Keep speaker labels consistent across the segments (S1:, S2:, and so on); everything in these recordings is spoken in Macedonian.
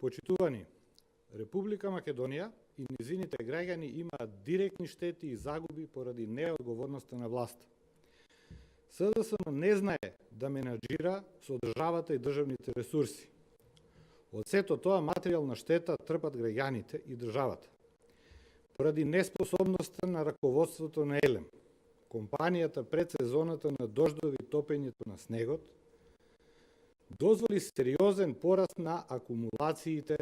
S1: Почитувани, Република Македонија и низините граѓани имаат директни штети и загуби поради неодговорноста на власта. СДСМ не знае да менаџира со државата и државните ресурси. Од сето тоа материјална штета трпат граѓаните и државата. Поради неспособноста на раководството на ЕЛЕМ, компанијата пред сезоната на дождови и топењето на снегот дозволи сериозен пораст на акумулациите,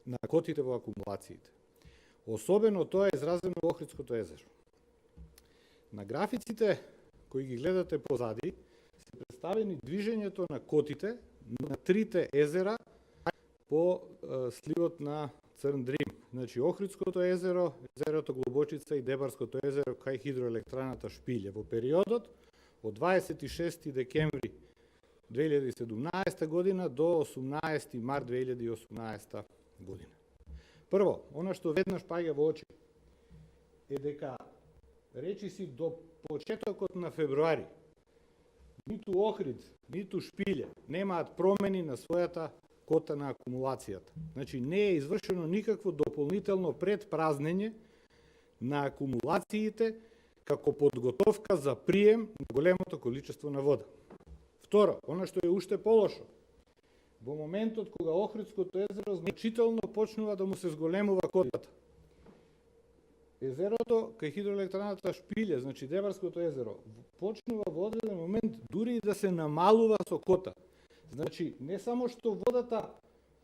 S1: на котите во акумулациите. Особено тоа е изразено во Охридското езеро. На графиците кои ги гледате позади се представени движењето на котите на трите езера по сливот на Црн Дрим. Значи Охридското езеро, езерото Глобочица и Дебарското езеро кај хидроелектраната Шпилје во периодот од 26 декември 2017 година до 18 март 2018 година. Прво, она што веднаш паѓа во очи е дека речиси до почетокот на февруари ниту Охрид, ниту Шпилје немаат промени на својата кота на акумулацијата. Значи не е извршено никакво дополнително предпразнење на акумулациите како подготовка за прием на големото количество на вода. Второ, она што е уште полошо, во моментот кога Охридското езеро значително почнува да му се зголемува котата. Езерото кај хидроелектраната Шпилје, значи Дебарското езеро, почнува во одреден момент дури и да се намалува со кота. Значи, не само што водата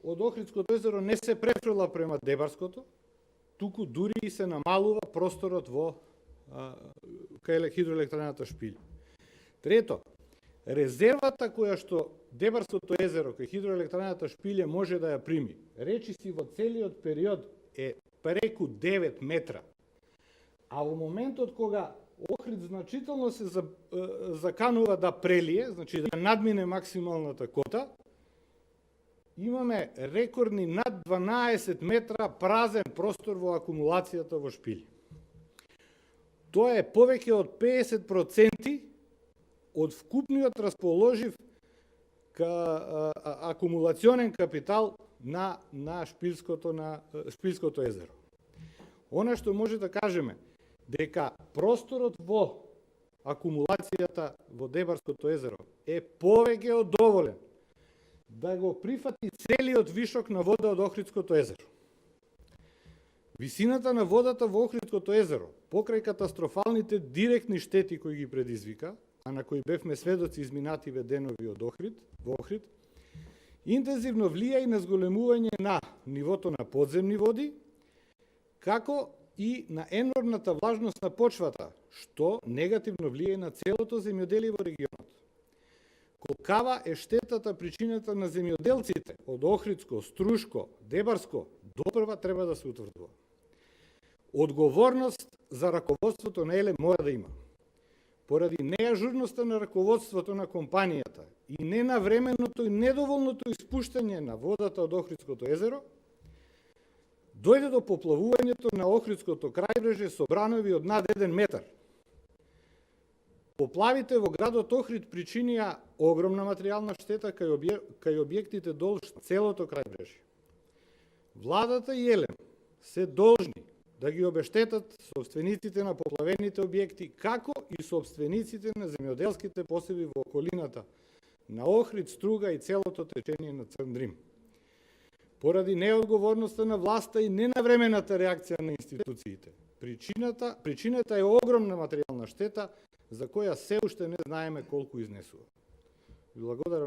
S1: од Охридското езеро не се префрла према Дебарското, туку дури и се намалува просторот во кај хидроелектраната Шпилје. Трето, резервата која што Дебарското езеро кај хидроелектраната Шпилје може да ја прими, речиси во целиот период е преку 9 метра. А во моментот кога Охрид значително се заканува да прелие, значи да надмине максималната кота, имаме рекордни над 12 метра празен простор во акумулацијата во Шпилје. Тоа е повеќе од 50% од вкупниот расположив акумулационен капитал на Шпилското езеро. Она што може да кажеме, дека просторот во акумулацијата во Дебарското езеро е повеќе од доволен да го прифати целиот вишок на вода од Охридското езеро. Висината на водата во Охридското езеро, покрај катастрофалните директни штети кои ги предизвика, а на кои бевме сведоци изминативе денови од во Охрид, интензивно влија и на зголемување на нивото на подземни води, како и на енормната влажност на почвата, што негативно влие на целото земјоделие во регионот. Колкава е штетата причината на земјоделците од Охридско, Струшко, Дебарско, допрва треба да се утврдува. Одговорност за раководството на ЕЛЕМ мора да има. Поради неажурноста на раководството на компанијата и ненавременото и недоволното испуштање на водата од Охридското езеро, дојде до поплавувањето на Охридското крајбрежје со бранови од над 1 метар. Поплавите во градот Охрид причинија огромна материјална штета кај објектите долж целото крајбрежје. Владата и ЕЛЕМ се должни да ги обештетат собствениците на поплавените објекти, како и собствениците на земјоделските посеби во околината на Охрид, Струга и целото течение на Црн Дрим. Поради неодговорноста на власта и ненавремената реакција на институциите, причината е огромна материјална штета за која се уште не знаеме колку изнесува. Ви благодарам.